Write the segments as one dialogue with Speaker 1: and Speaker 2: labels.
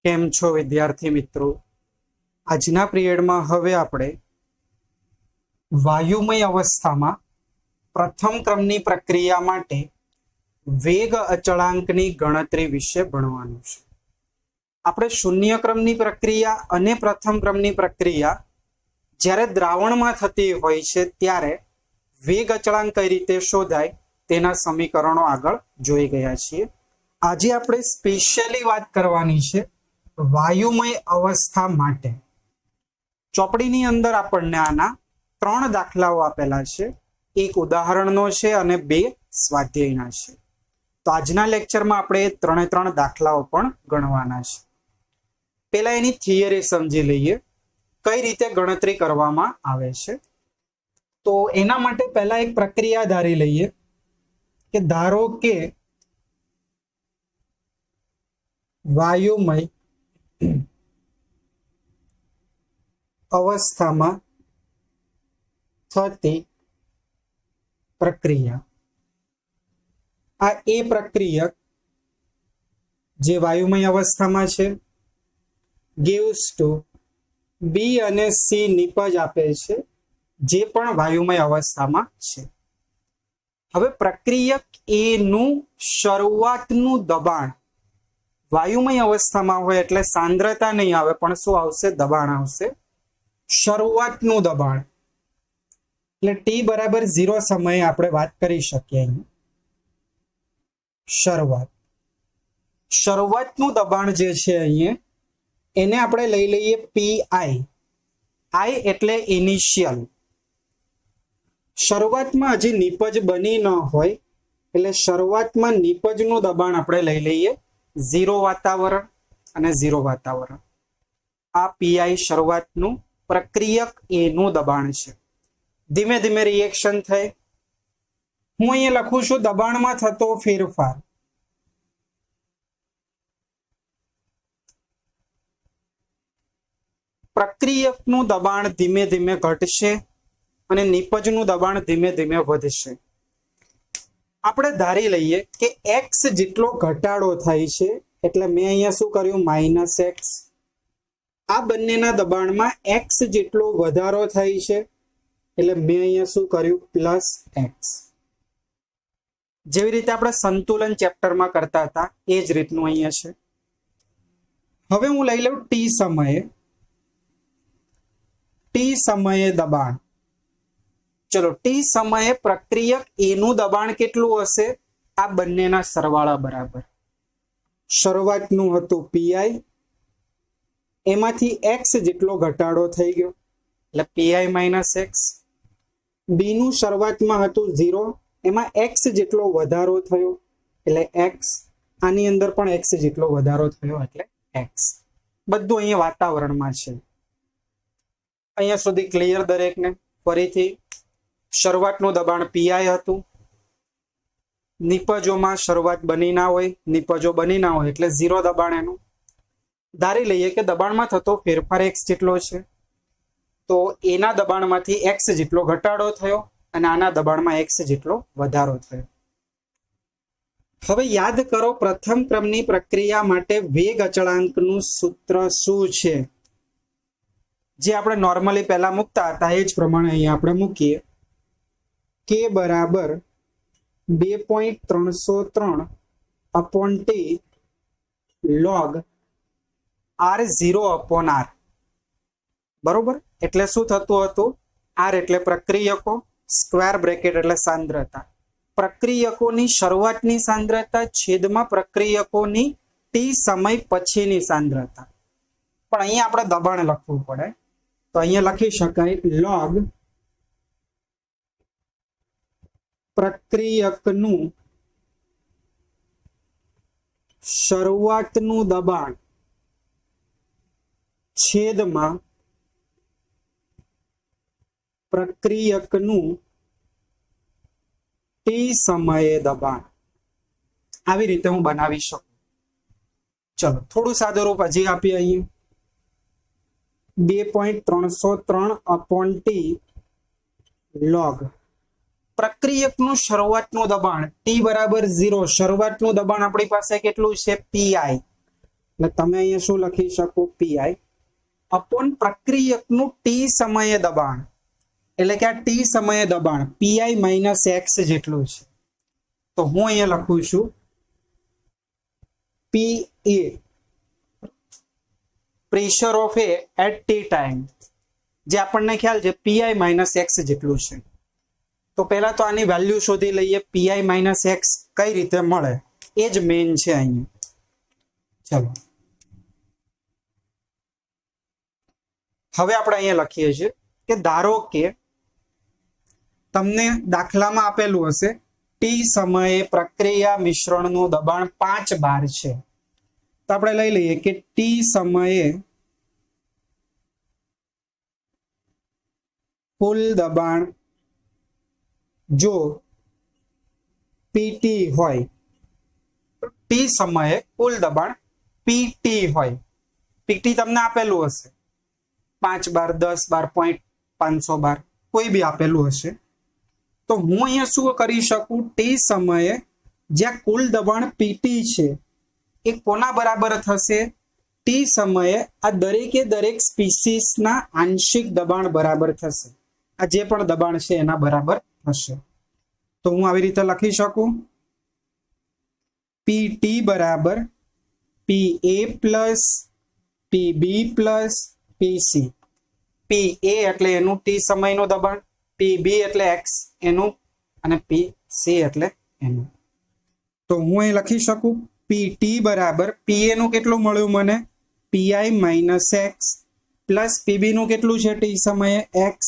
Speaker 1: કેમ છો વિદ્યાર્થી મિત્રો? આજના પિરિયડમાં હવે આપણે વાયુમય અવસ્થામાં પ્રથમ ક્રમની પ્રક્રિયા માટે વેગ અચળાંકની ગણતરી વિશે ભણવાનું છે. આપણે શૂન્ય ક્રમની પ્રક્રિયા અને પ્રથમ ક્રમની પ્રક્રિયા જ્યારે દ્રાવણમાં થતી હોય છે ત્યારે વેગ અચળાંક કઈ રીતે શોધાય તેના સમીકરણો આગળ જોઈ ગયા છીએ. આજે આપણે સ્પેશિયલી વાત કરવાની છે વાયુમય અવસ્થા માટે. ચોપડીની અંદર આપણને આના 3 દાખલાઓ આપેલા છે. એક ઉદાહરણનો છે અને 2 સ્વાધ્યાયના છે. તો આજના લેક્ચરમાં આપણે 3 દાખલાઓ પણ ગણવાના છે. પહેલા એની થિયરી સમજી લઈએ, કઈ રીતે ગણતરી કરવામાં આવે છે. તો એના માટે પહેલા એક પ્રક્રિયા ધારી લઈએ કે ધારો કે વાયુમય અવસ્થામાં થતી પ્રક્રિયા, આ એ પ્રક્રિયક જે વાયુમય અવસ્થામાં છે gives to બી અને સી નિપજ આપે છે જે પણ વાયુમય અવસ્થામાં છે. હવે પ્રક્રિયક એ નું શરૂઆતનું દબાણ વાયુમય અવસ્થામાં હોય એટલે સાંદ્રતા નહીં આવે પણ શું આવશે? દબાણ આવશે. શરૂઆતનું દબાણ એટલે ટી બરાબર 0 સમયે આપણે વાત કરી શકીએ. અહીંયા શરૂઆતનું દબાણ જે છે અહીંયા એને આપણે લઈ લઈએ પીઆઈ. આઈ એટલે ઇનિશિયલ. શરૂઆતમાં હજી નિપજ બની ન હોય એટલે શરૂઆતમાં નિપજનું દબાણ આપણે લઈ લઈએ 0 વાતાવરણ અને 0 વાતાવરણ. આ પીઆઈ શરૂઆતનું પ્રક્રિયક એનું દબાણ છે. ધીમે ધીમે રિએક્શન થાય. હું અહીંયા લખું છું દબાણમાં થતો ફેરફાર. પ્રક્રિયકનું દબાણ ધીમે ધીમે ઘટશે અને નિપજનું દબાણ ધીમે ધીમે વધશે. આપણે ધારી લઈએ કે x જેટલો ઘટાડો થાય છે એટલે મેં અહીંયા શું કર્યું? -x. આ બંનેના દબાણમાં x જેટલો વધારો થાય છે એટલે મેં અહીંયા શું કર્યું? +x. જેવી રીતે આપણે સંતુલન ચેપ્ટરમાં કરતા હતા એ જ રીતનું અહીંયા છે. હવે હું લઈ લઉં t સમયે દબાણ. ચલો t સમયે પ્રક્રિયક એનું દબાણ કેટલું હશે? આ બંનેના સરવાળા બરાબર. શરૂઆતનું હતું pi, એમાંથી x જેટલો ઘટાડો થઈ ગયો એટલે pi - x. બી નું શરૂઆતમાં હતું 0, એમાં x જેટલો વધારો થયો એટલે x. આની અંદર પણ x જેટલો વધારો થયો એટલે x. બધું અહીંયા વાતાવરણમાં છે. અહીંયા સુધી ક્લિયર દરેકને? ફરીથી શરૂઆતનું દબાણ pi હતું. નિપજોમાં શરૂઆત બની ના હોય, નિપજો બની ના હોય એટલે 0 દબાણ એનું. ધારી લઈએ કે દબાણમાં થતો ફેરફાર x જેટલો છે તો એના દબાણમાંથી x જેટલો ઘટાડો થયો અને આના દબાણમાં x જેટલો વધારો થયો. હવે યાદ કરો પ્રથમ ક્રમની પ્રક્રિયા માટે વેગ અચળાંકનું સૂત્ર શું છે? જે આપણે નોર્મલી પહેલા મૂકતા હતા એ જ પ્રમાણે અહીંયા આપણે મૂકીએ. k બરાબર 2.303/t log r0/r. બરોબર? એટલે શું થતું હતું? r એટલે પ્રક્રિયકો, સ્ક્વેર બ્રેકેટ એટલે સાંદ્રતા. પ્રક્રિયકોની શરૂઆતની સાંદ્રતા છેદમાં પ્રક્રિયકોની t સમય પછીની સાંદ્રતા. પણ અહીંયા આપણે દબાણ લખવું પડે તો અહીંયા લખી શકાય log પ્રક્રિયકનું શરૂઆતનું દબાણ છેદમાં પ્રક્રિયકનું t સમયે દબાણ. આવી રીતે હું બનાવી શકું. ચલો થોડું સાદું રૂપ હજી આપીએ. અહીંયા 2.303/t log પ્રક્રિયકનું શરૂઆતનું દબાણ t બરાબર 0. શરૂઆતનું દબાણ આપણી પાસે કેટલું છે? pi. એટલે તમે અહીંયા શું લખી શકો? પીઆઈ અપોન પ્રક્રિયકનું ટી સમયે દબાણ, એટલે કે આ ટી સમયે દબાણ પીઆઈ માઇનસ એક્સ જેટલું છે. તો હું અહીંયા લખું છું P A pressure of A at T time, જે આપણને ખ્યાલ છે પીઆઈ માઇનસ એક્સ જેટલું છે. તો પહેલા તો આની વેલ્યુ શોધી લઈએ. પીઆઈ માઇનસ એક્સ કઈ રીતે મળે એ જ મેઇન છે અહીંયા. ચલો હવે આપણે અહીંયા લખીએ છીએ કે ધારો કે તમને દાખલામાં આપેલું હશે ટી સમયે પ્રક્રિયા મિશ્રણનું દબાણ 5 બાર છે. તો આપણે લઈ લઈએ કે ટી સમયે કુલ દબાણ જો પીટી હોય, ટી સમયે કુલ દબાણ પીટી હોય. પીટી તમને આપેલું હશે 5 બાર, 10 બાર, 500 બાર, કોઈ બી આપેલું હશે. તો હું અહીંયા શું કરી શકું? ટી સમયે જ્યાં કુલ દબાણ પીટી છે એ કોના બરાબર થશે? ટી સમયે આ દરેકે દરેક સ્પીસીસના આંશિક દબાણ બરાબર થશે. આ જે પણ દબાણ છે એના બરાબર થશે. તો હું આવી રીતે લખી શકું પીટી બરાબર પી એ પ્લસ પીબી પ્લસ પીસી. પી એ એટલે એનું ટી સમયનું દબાણ, પીબી એટલે એક્સ એનું, અને પીસી એટલે એનું. તો હું અહીં લખી શકું પીટી બરાબર પીએ નું કેટલું મળ્યું મને? PI minus x plus PB નું કેટલું છે ટી સમયે? એક્સ.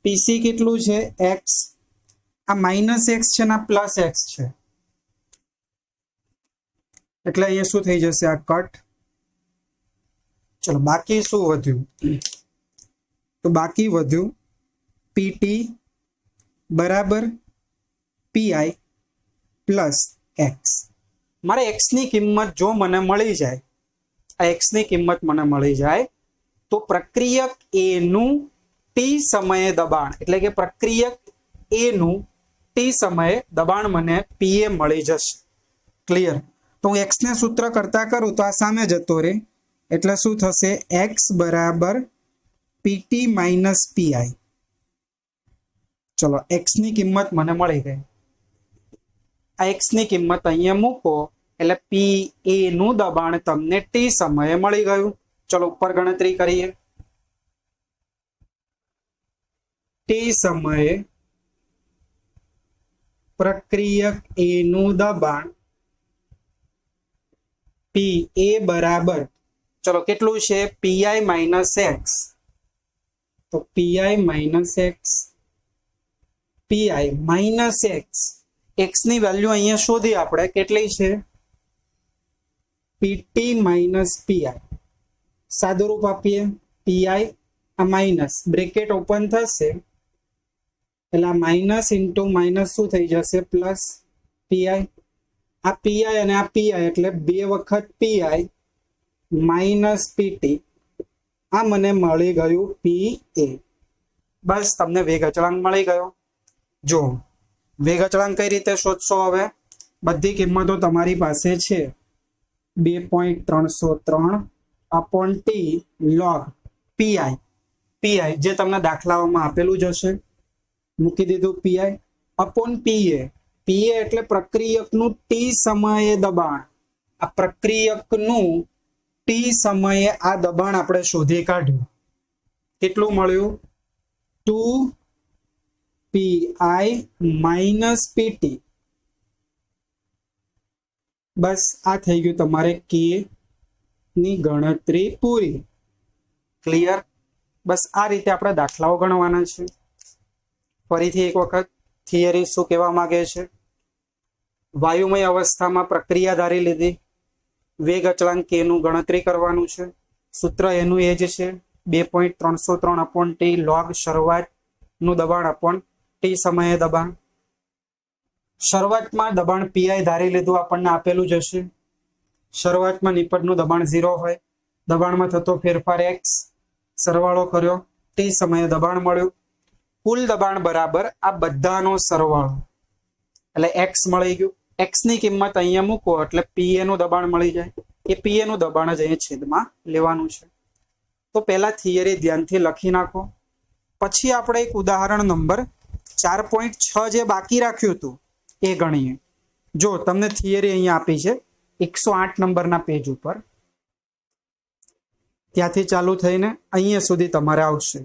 Speaker 1: પીસી કેટલું છે? એક્સ. આ માઇનસ એક્સ છે ને પ્લસ એક્સ છે, એટલે અહીંયા શું થઈ જશે? આ કટ. ચલો બાકી શું વધ્યું? તો બાકી વધ્યું પીટી બરાબર પીઆઈ પ્લસ એક્સ. મારે એક્સ ની કિંમત જો મને મળી જાય, આ એક્સ ની કિંમત મને મળી જાય તો પ્રક્રિયક એ નું ટી સમયે દબાણ, એટલે કે પ્રક્રિયક એ નું ટી સમયે દબાણ મને પીએ મળી જશે. ક્લિયર? તો હું એક્સ ને સૂત્ર કરતા કરું તો આ સામે જતો રહે, એટલે શું થશે? એક્સ બરાબર પીટી માઇનસ પીઆઈ. ચલો એક્સ ની કિંમત મને મળી ગઈ. આ એક્સ ની કિંમત અહીંયા મૂકો એટલે પી એ નું દબાણ તમને ટી સમયે મળી ગયું. ચલો ઉપર ગણતરી કરીએ. ટી સમયે પ્રક્રિયક એ નું દબાણ પી એ બરાબર, ચલો કેટલું છે? Pi minus x. તો pi minus x, pi minus x. X ની વેલ્યુ અહીંયા શોધી આપણે કેટલી છે? PT minus pi. સાદું રૂપ આપીએ પીઆઈ, આ માઇનસ બ્રેકેટ ઓપન થશે એટલે આ માઇનસ ઇન્ટુ માઇનસ શું થઈ જશે? Plus PI. આ પીઆઈ અને આ પીઆઈ એટલે 2 વખત પીઆઈ માઇનસ પીટી. આ મને મળી ગયું પી એ. બસ તમને વેગ અચળાંક મળી ગયો. જો વેગ અચળાંક કઈ રીતે શોધશો? હવે બધી કિંમતો તમારી પાસે છે. 2.303 upon T log PI. PI જે તમને દાખલાઓમાં આપેલું જ હશે, મૂકી દીધું પીઆઈ અપોન પીએ. પીએ એટલે પ્રક્રિયકનું ટી સમયે દબાણ. આ પ્રક્રિયકનું ટી સમયે આ દબાણ આપણે શોધી કાઢ્યું. કેટલું મળ્યું? 2 પીઆઈ માઇનસ પીટી. બસ આ થઈ ગયું તમારે કે ની ગણતરી પૂરી. ક્લિયર? બસ આ રીતે આપણે દાખલાઓ ગણવાના છે. ફરીથી એક વખત થિયરી શું કહેવા માંગે છે? વાયુમય અવસ્થામાં પ્રક્રિયા ધારી લીધી, વેગ અચળાંક કે નું ગણતરી કરવાનું છે. સૂત્ર એનું એ જ છે 2.303 અપોન ટી લોગ શરૂઆતનું દબાણ અપોન ટી સમયે દબાણ. શરૂઆતમાં દબાણ પીઆઈ ધારી લીધું, આપણને આપેલું જ હશે. શરૂઆતમાં નિપટનું દબાણ 0 હોય, દબાણમાં થતો ફેરફાર એક્સ, સરવાળો કર્યો, ટી સમયે દબાણ મળ્યું. કુલ દબાણ બરાબર આ બધાનો સરવાળો એટલે એક્સ મળી ગયું. એક્સ ની કિંમત અહીંયા મૂકો એટલે પીએ નું દબાણ મળી જાય. એ પીએ નું દબાણ જ અહીંયા છેદમાં લેવાનું છે. તો પહેલા થિયરી ધ્યાનથી લખી નાખો. પછી આપણે એક ઉદાહરણ નંબર 4.6 જે બાકી રાખ્યું હતું એ ગણીએ. જો તમને થિયરી અહીંયા આપી છે 108 નંબરના પેજ ઉપર, ત્યાંથી ચાલુ થઈને અહીંયા સુધી તમારે આવશે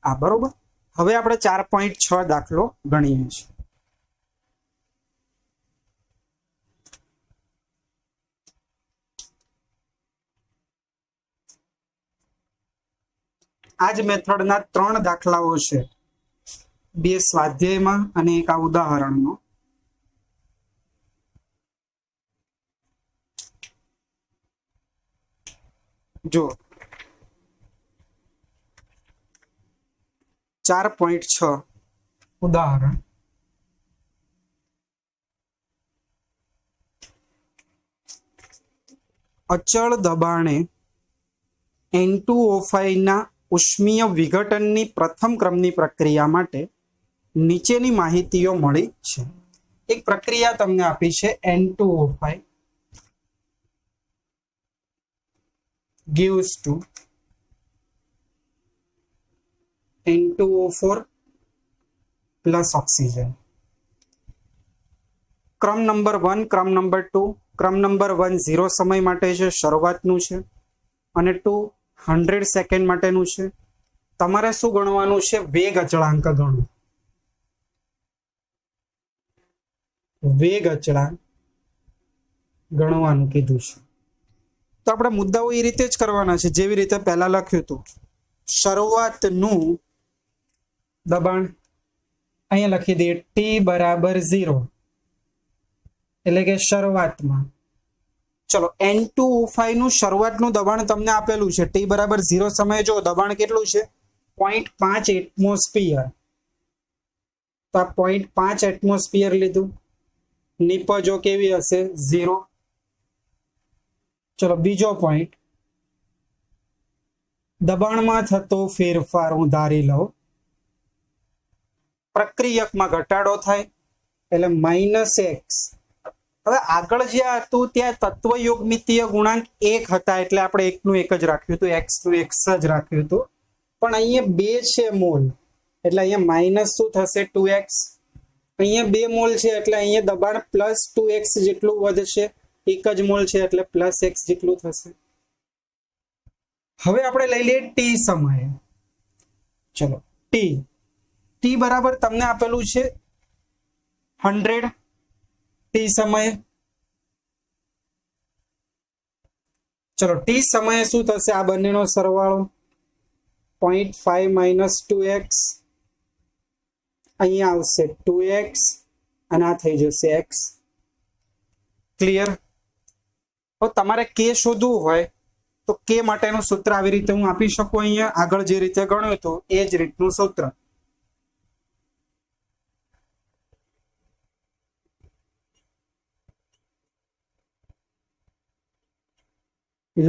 Speaker 1: આ, બરોબર. હવે આપણે 4.6 દાખલો ગણીએ છીએ. આ જ મેથડના 3 દાખલાઓ છે, 2 સ્વાધ્યાયમાં અને એક આ ઉદાહરણનો. જો 4.6 ઉદાહરણ. અચળ દબાણે N2O5 ના ઉષ્મીય વિઘટનની પ્રથમ ક્રમની પ્રક્રિયા માટે નીચેની માહિતીઓ મળી છે. એક પ્રક્રિયા તમને આપી છે N2O5 gives to N2O4 plus oxygen. ક્રમ નંબર 1, ક્રમ નંબર 2. ક્રમ નંબર 1 0 સમય માટે છે, શરૂઆતનું છે, અને 2 100 સેકન્ડ માટેનું છે. તમારે શું ગણવાનું છે? વેગ અચળાંક ગણો. વેગ અચળાંક ગણવાનું કીધું છે. તો આપણે મુદ્દાઓ એ રીતે જ કરવાના છે જેવી રીતે પહેલા લખ્યું હતું. શરૂઆતનું દબાણ અહીંયા લખી દઈએ T બરાબર 0, એટલે કે શરૂઆતમાં. ચલો N2O5 નું શરૂઆતનું દબાણ તમને આપેલું છે T બરાબર 0 સમયે. જો દબાણ કેટલું છે? 0.5 એટમોસ્ફિયર. તો આ 0.5 એટમોસ્ફિયર લીધું. નિપજો કેવી હશે? 0. ચલો બીજો પોઈન્ટ, દબાણમાં થતો ફેરફાર હું ધારી લઉં. પ્રક્રિયકમાં ઘટાડો થાય એટલે -x. હવે આગળ જે હતું ત્યાં તત્વયોગમિતીય ગુણાંક 1 હતા, એટલે આપણે 1 નું 1 જ રાખ્યું હતું, x નું x જ રાખ્યું હતું. પણ અહીંયા 2 છે મોલ, એટલે અહીંયા માઇનસ શું થશે? 2x. અહીંયા 2 મોલ છે એટલે અહીંયા દબાણ +2x જેટલું વધશે. 1 જ મોલ છે એટલે +x જેટલું થશે. હવે આપણે લઈ લઈએ t સમયે. ચલો t બરાબર તમને આપેલું છે 100 t સમયે. ચલો t સમયે શું થશે? આ બંનેનો સરવાળો 0.5 - 2x, અહીંયા આવશે 2x અને આ થઈ જશે x. ક્લિયર? તો તમારે k શોધવું હોય તો k માટેનું સૂત્ર આવી રીતે હું આપી શકું. અહીંયા આગળ જે રીતે ગણ્યું હતું એ જ રીતનું સૂત્ર.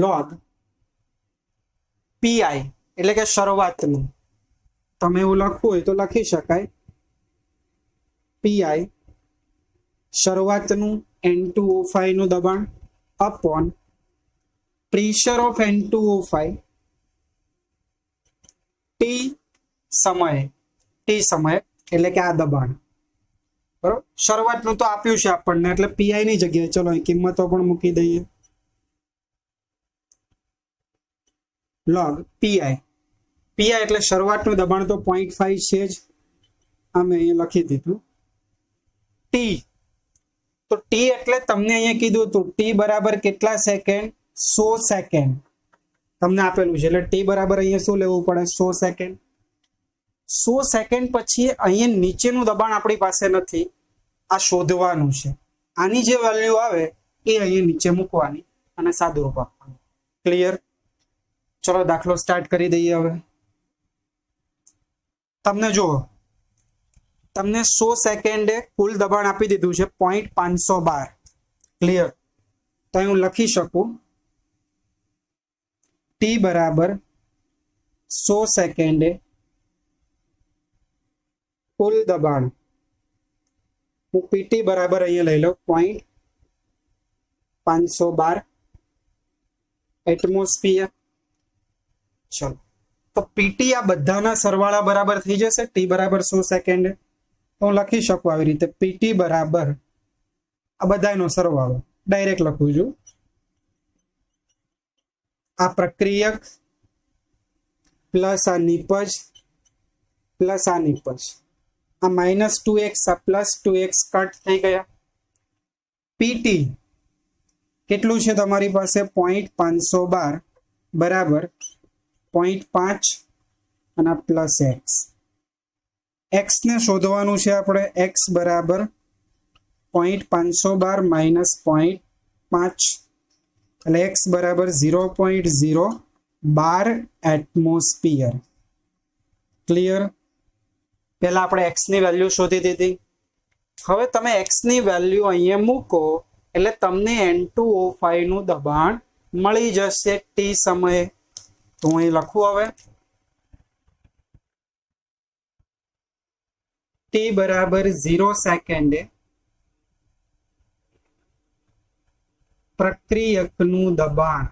Speaker 1: log pi એટલે કે શરૂઆતનું. તમે એવું લખવું હોય તો લખી શકાય pi શરૂઆતનું N2O5 નું દબાણ upon pressure of N2O5 t સમયે એટલે કે આ દબાણ. બરોબર, શરૂઆતનું તો આપ્યું છે આપણને એટલે pi ની જગ્યાએ ચલો કિંમતો પણ મૂકી દઈએ. log pi એટલે શરૂઆતનું દબાણ તો 0.5 છે જ, આ મેં અહીંયા લખી દીધું. t તો t એટલે તમને અહીંયા કીધું હતું t બરાબર કેટલા સેકન્ડ? 100 સેકન્ડ તમને આપેલું છે, એટલે t બરાબર અહીંયા શું લેવું પડે? 100 સેકન્ડ. 100 સેકન્ડ પછી અહીંયા નીચેનું દબાણ આપણી પાસે નથી, આ શોધવાનું છે. આની જે વેલ્યુ આવે એ અહીંયા નીચે મૂકવાની અને સાદુરૂપ આપવાનું. ક્લિયર? ચલો દાખલો સ્ટાર્ટ કરી દઈએ. હવે તમને જુઓ, તમને 100 સેકન્ડે કુલ દબાણ આપી દીધું છે 0.512. ક્લિયર? તો હું લખી શકું t બરાબર 100 સેકન્ડે કુલ દબાણ, હું pt બરાબર અહીંયા લઈ લઉં 0.512 એટમોસ્ફિયર. ચલો તો પીટી આ બધાના સરવાળા બરાબર થઈ જશે. ટી બરાબર 100 સેકન્ડ તો હું લખી શકું આવી રીતે, પીટી બરાબર આ બધાનો સરવાળો ડાયરેક્ટ લખું છું. આ પ્રક્રિયક પ્લસ આ નિપજ પ્લસ આ નિપજ, આ -2x આ +2x કટ થઈ ગયા. પીટી કેટલું છે તમારી પાસે 0.512 બરાબર 0.5 અને પ્લસ એક્સ. એક્સ ને શોધવાનું છે આપણે. એક્સ બરાબર 0.512 માઇનસ 0.5 એટલે એક્સ બરાબર 0.012 એટમોસ્ફિયર. ક્લિયર? પહેલા આપણે એક્સ ની વેલ્યુ શોધી દીધી. હવે તમે એક્સ ની વેલ્યુ અહીંયા મૂકો એટલે તમને N2O5 નું દબાણ મળી જશે ટી સમયે. તો હું અહીં લખું હવે ટી બરાબર 0 સેકન્ડે પ્રક્રિયકનું દબાણ,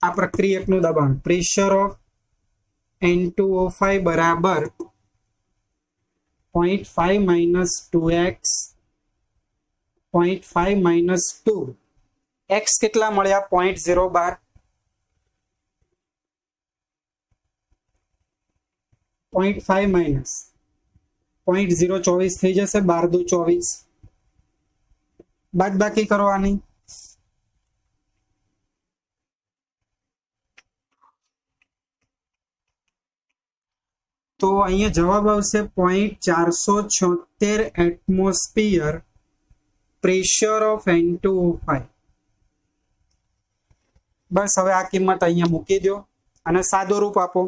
Speaker 1: આ પ્રક્રિયકનું દબાણ પ્રેશર ઓફ N2O5 બરાબર 0.5 માઇનસ 2x 0.5 માઇનસ 2. x કેટલા મળ્યા? 0.012. 0.5 માઇનસ 0.024 થઈ જશે. 12 દુ 24. બાદ બાકી કરવાની. તો અહીંયા જવાબ આવશે 0.476 એટમોસ્ફિયર પ્રેશર ઓફ N2O5. બસ હવે આ કિંમત અહીંયા મૂકી દો અને સાદો રૂપ આપો.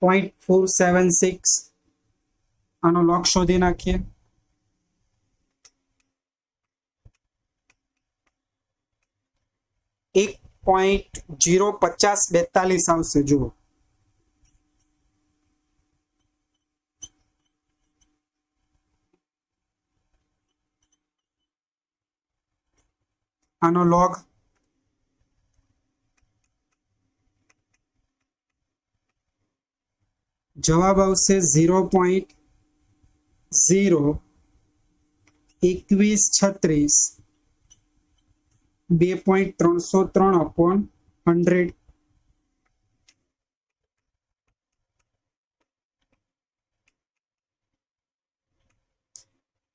Speaker 1: 0.476 આનો લોગ શોધી નાખીએ. એક 0.05042 આવશે. જુઓ આનો લોગ જવાબ આવશે 0.02136 2.303/100.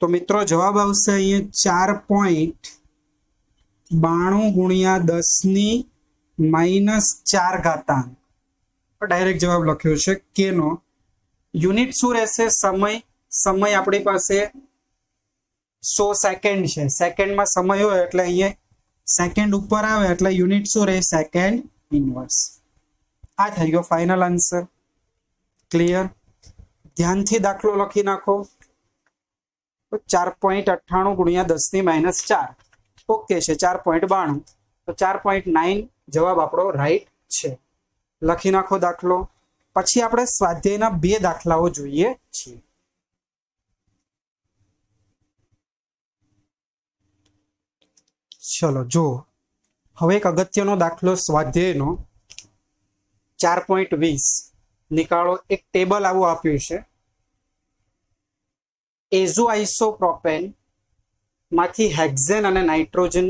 Speaker 1: તો મિત્રો જવાબ આવશે અહીંયા 4.92 × 10⁻⁴. ડાયરેક્ટ જવાબ લખ્યો છે કે નો. યુનિટ શું રહેશે? સમય. સમય આપણી પાસે 100 સેકન્ડ છે. સેકન્ડમાં સમય હોય એટલે અહીંયા સેકન્ડ ઉપર આવે એટલે યુનિટ શું રહે? Second inverse. આ થઈ ગયો ફાઇનલ આન્સર. ક્લિયર? ધ્યાનથી દાખલો લખી નાખો. 4.98 × 10⁻⁴. ઓકે છે. 4.92 તો 4.9 જવાબ આપણો રાઈટ છે. લખી નાખો દાખલો. પછી આપણે સ્વાધ્યાયના 2 દાખલાઓ જોઈએ છીએ. ચલો જો હવે એક અગત્યનો દાખલો સ્વાધ્યાયનો 4.20 નિકાળો. એક ટેબલ આવું આપ્યું છે. એઝોઆઇસોપ્રોપેન માંથી હેક્ઝેન અને નાઇટ્રોજન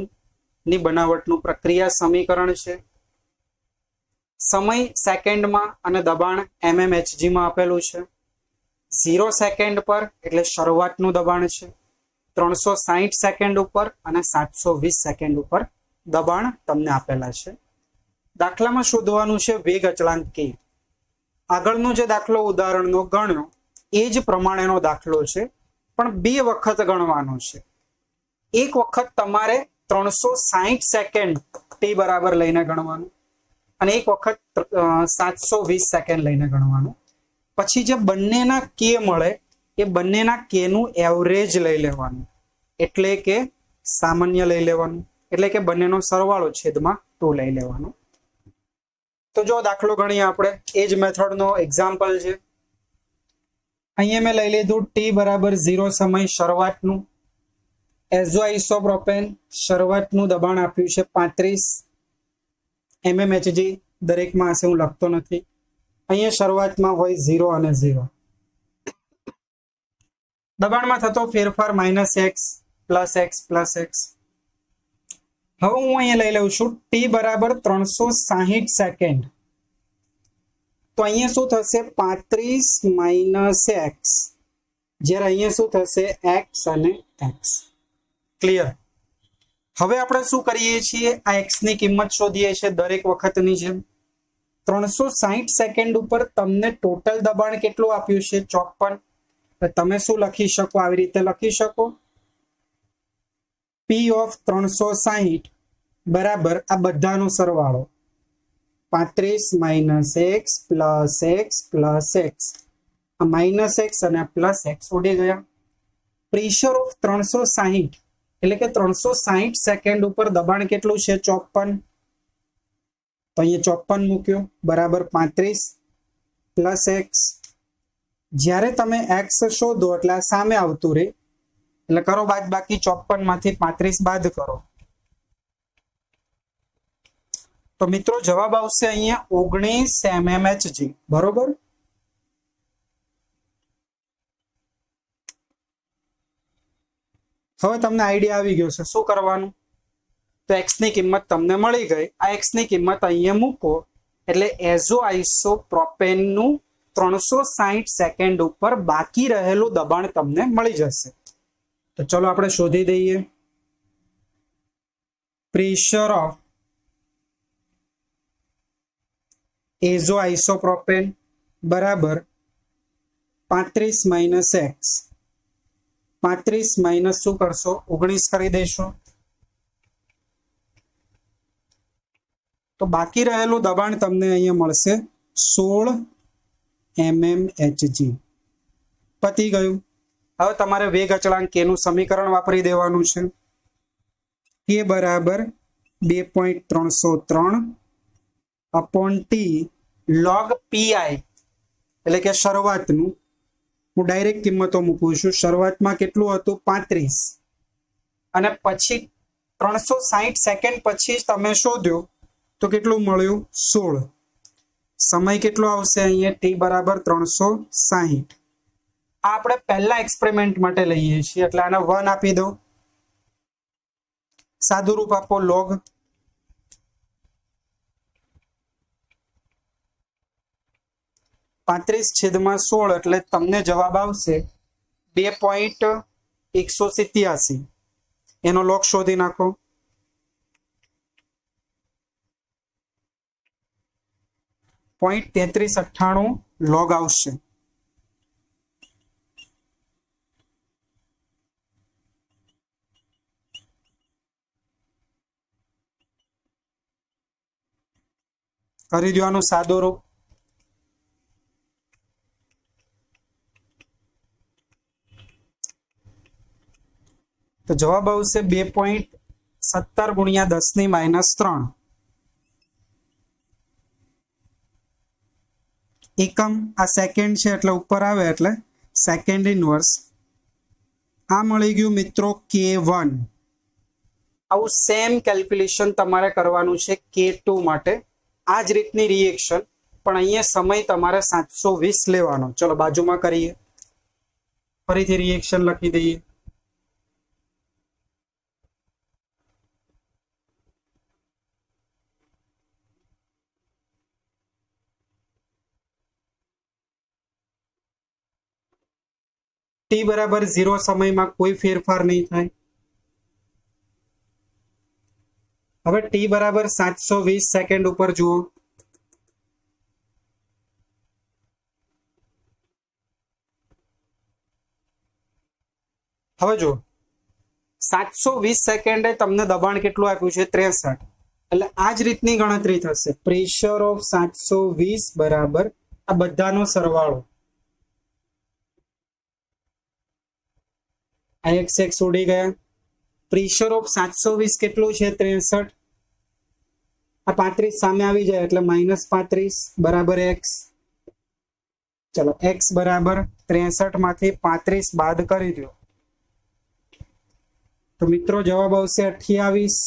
Speaker 1: ની બનાવટનું પ્રક્રિયા સમીકરણ છે. સમય સેકન્ડમાં અને દબાણ mmHg માં આપેલું છે. 0 સેકન્ડ પર એટલે શરૂઆતનું દબાણ છે. 360 સેકન્ડ ઉપર અને 720 સેકન્ડ ઉપર દબાણ તમને આપેલા છે. દાખલામાં શોધવાનું છે વેગ અચળાંક k. આગળનો જે દાખલો ઉદાહરણનો ગણ્યો એ જ પ્રમાણેનો દાખલો છે, પણ 2 વખત ગણવાનો છે. એક વખત તમારે 360 સેકન્ડ t બરાબર લઈને ગણવાનું અને એક વખત 720 સેકન્ડ લઈને ગણવાનું. પછી જે બંનેના k મળે એ બંનેના k નું એવરેજ લઈ લેવાનું, એટલે કે સામાન્ય લઈ લેવાનું, એટલે કે બંનેનો સરવાળો છેદમાં 2 લઈ લેવાનો. તો જો દાખલો ગણીએ આપણે. એ જ મેથડનો એક્ઝામ્પલ છે. અહીંયા મેં લઈ લીધું t બરાબર 0 સમય શરૂઆતનું. એઝો આઇસોપ્રોપેન શરૂઆતનું દબાણ આપ્યું છે 35 mmHg, દરેકમાં હશે, હું લખતો નથી. અહીંયા શરૂઆતમાં હોય 0 અને 0. દબાણમાં થતો ફેરફાર -x + x + x. હવે હું અહીંયા લઈ લઉં છું t બરાબર 360 સેકન્ડ. તો અહીંયા શું થશે 35 - x, જ્યારે અહીંયા શું થશે x અને x. ક્લિયર? હવે આપણે શું કરીએ છીએ, આ x ની કિંમત શોધીએ છીએ દરેક વખતની જેમ. 360 સેકન્ડ ઉપર તમને ટોટલ દબાણ કેટલું આપ્યું છે 54. તમે શું લખી શકો, આવી રીતે લખી શકો, P of 360 બરાબર આ બધાનો સરવાળો 35 - x + x + x. આ -x અને +x ઉડી ગયા. પ્રેશર ઓફ 360 એટલે કે 360 સેકન્ડ ઉપર દબાણ કેટલું છે 54. તો અહીંયા 54 મૂક્યો બરાબર 35 + x. જ્યારે તમે x શોધો એટલે આ સામે આવતું રહે, એટલે કરો બાદ બાકી, 54 માંથી 35 બાદ કરો. તો મિત્રો જવાબ આવશે અહીંયા 19 mmHg. બરોબર? હવે તમને આઈડિયા આવી ગયો છે શું કરવાનું. તો x ની કિંમત તમને મળી ગઈ. આ x ની કિંમત અહીંયા મૂકો એટલે એઝો આઇસોપ્રોપેનનું 360 સેકન્ડ ઉપર બાકી રહેલું દબાણ તમને મળી જશે. તો ચલો આપણે શોધી દઈએ. પ્રેશર ઓફ એઝો આઇસોપ્રોપેન બરાબર 35 - x. 35 - શું કરશો 19 કરી દેશો. તો બાકી રહેલું દબાણ તમને અહીંયા મળશે 16 mmHg. પતી ગયું. હવે તમારે વેગ અચળાંક k નું સમીકરણ વાપરી દેવાનું છે. k બરાબર 2.303 / t log pi, એટલે કે શરૂઆતનું. હું ડાયરેક્ટ કિંમતો મૂકું છું. શરૂઆતમાં કેટલું હતું 35, અને પછી 360 સેકન્ડ પછી તમે શોધ્યો તો કેટલું મળ્યું 16. સમય કેટલો આવશે અહીંયા t બરાબર 360. આ આપણે પહેલા એક્સપેરિમેન્ટ માટે લઈએ છીએ એટલે આને 1 આપી દો. સાદું રૂપ આપો log. (35/16) એટલે તમને જવાબ આવશે 2.187. એનો લોગ શોધી નાખો. .3398 લોગ આવશે. કરી દો આનું સાદો રૂપ. તો જવાબ આવશે 2.17 × 10⁻³ એકમ. આ સેકન્ડ છે એટલે ઉપર આવે એટલે સેકન્ડ ઇનવર્સ. આ મળી ગયું મિત્રો K1. આવું સેમ કેલ્ક્યુલેશન તમારે કરવાનું છે K2 માટે. આ જ રીતની રિએક્શન, પણ અહીંયા સમય તમારે 720 લેવાનો. ચલો બાજુમાં કરીએ. ફરીથી રિએક્શન લખી દઈએ. t બરાબર 0 સમયમાં કોઈ ફેરફાર નહીં થાય. હવે t બરાબર 720 સેકન્ડ ઉપર જુઓ. હવે જો 720 સેકન્ડે તમને દબાણ કેટલું આપ્યું છે 63. એટલે આ જ રીતની ગણતરી થશે. પ્રેશર ઓફ 720 બરાબર આ બધાનો સરવાળો. x ઉડી ગયા. પ્રેશર ઓફ 720 કેટલું છે 63. આ 35 સામે આવી જાય એટલે -35 બરાબર x. ચલો x બરાબર 63 માંથી 35 બાદ કરી દો. તો મિત્રો જવાબ આવશે 28.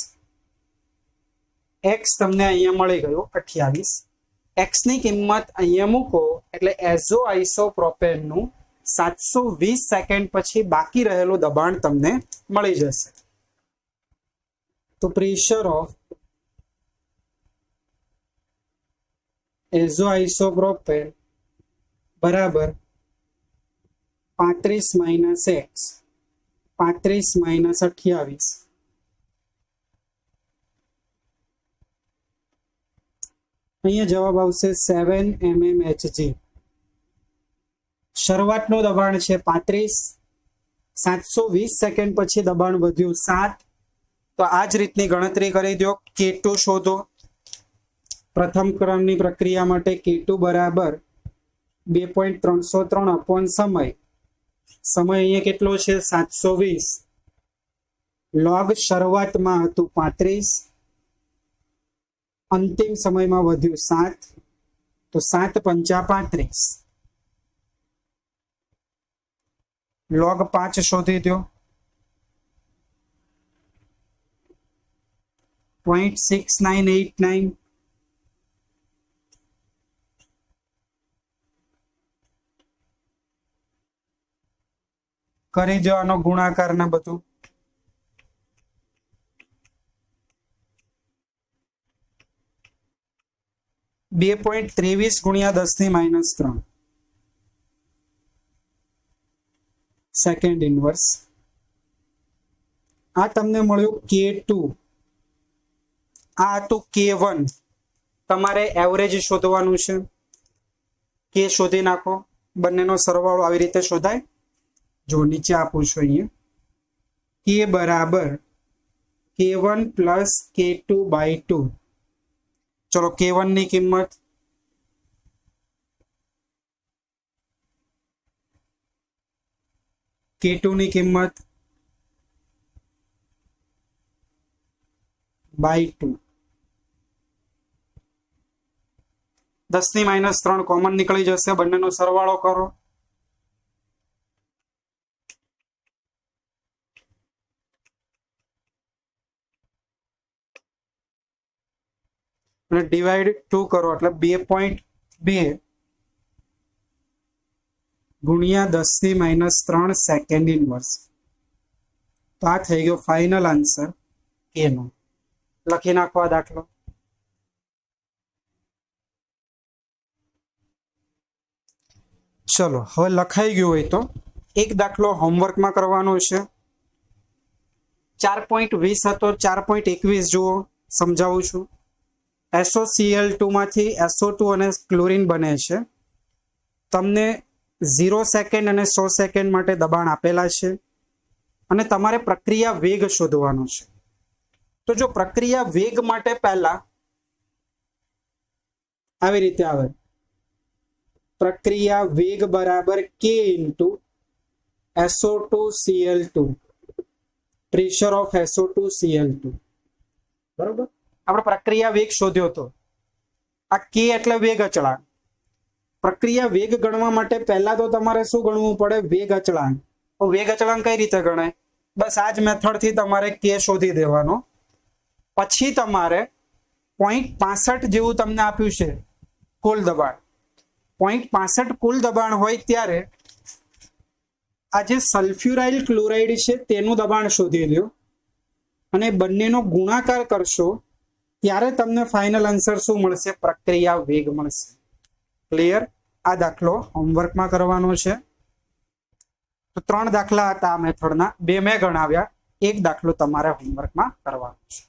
Speaker 1: x તમને અહીંયા મળી ગયો 28. x ની કિંમત અહીંયા મૂકો એટલે એઝો આઇસોપ્રોપેન નું 720 સેકન્ડ પછી બાકી રહેલું દબાણ તમને મળી જશે. તો પ્રેશર ઓફ એઝો આઇસોપ્રોપેન બરાબર 35 - x 35 - 28. અહીંયા જવાબ આવશે 7 mmHg. શરૂઆતનું દબાણ છે 35, 720 સેકન્ડ પછી દબાણ વધ્યું 7. તો આ જ રીતની ગણતરી કરી દો. K2 શોધો. પ્રથમ ક્રમની પ્રક્રિયા માટે K2 બરાબર 2.303 અપોન સમય. સમય અહીંયા કેટલો છે 720. લોગ શરૂઆતમાં હતું 35, અંતિમ સમયમાં વધ્યું 7. તો 7 × 5 = 35. લોગ 5 શોધી દો. 0.6989. કરી દો આનો ગુણાકાર ને બધું. બે 2.23 × 10⁻³ સેકન્ડ ઇનવર્સ. આ તમને મળ્યું K2. આ હતું K1. તમારે એવરેજ શોધવાનું છે. K શોધી નાખો. બંનેનો સરવાળો આવી રીતે શોધાય. જો નીચે આપું છું અહીંયા K બરાબર K1 + K2/2. ચલો K1 ની કિંમત K2 ની કિંમત /2. 10⁻³ કોમન નીકળી જશે. બંનેનો સરવાળો કરો. અને ડિવાઈડ 2 કરો એટલે 2.2 × 10⁻³ સેકન્ડ ઇનવર્સ. તો આ થઈ ગયો ફાઇનલ આન્સર K નો. લખી નાખો આ દાખલો. ચલો હવે લખાઈ ગયું હોય તો એક દાખલો હોમવર્કમાં કરવાનો છે. 4.20 હતો, 4.21 જુઓ, સમજાવું છું. SOCl2 માંથી SO2 અને ક્લોરીન બને છે. તમને 0 સેકન્ડ અને 100 સેકન્ડ માટે દબાણ આપેલા છે અને તમારે પ્રક્રિયા વેગ શોધવાનો છે. તો જો પ્રક્રિયા વેગ માટે પહેલા આવી રીતે આવે. પ્રક્રિયા વેગ બરાબર K × SO2Cl2. Pressure of SO2Cl2. બરોબર. આપણે પ્રક્રિયા વેગ શોધ્યો હતો. આ K એટલે વેગ અચળાંક. પ્રક્રિયા વેગ ગણવા માટે પહેલા તો તમારે શું ગણવું પડે? વેગ અચળાંક. તો વેગ અચળાંક કઈ રીતે ગણાય? બસ આ જ મેથડથી તમારે K શોધી દેવાનો. પછી તમારે 0.65 જેવું તમને આપ્યું છે કુલ દબાણ. 0.65 કુલ દબાણ હોય ત્યારે આ જે સલ્ફ્યુરાઇલ ક્લોરાઇડ છે તેનું દબાણ શોધી લ્યો અને બંનેનો ગુણાકાર કરશો ત્યારે તમને ફાઇનલ આન્સર શું મળશે? પ્રક્રિયા વેગ મળશે. ક્લિયર? આ દાખલો હોમવર્કમાં કરવાનો છે. તો 3 દાખલા હતા આ મેથડના. 2 મેં ગણાવ્યા. 1 દાખલો તમારે હોમવર્કમાં કરવાનો છે.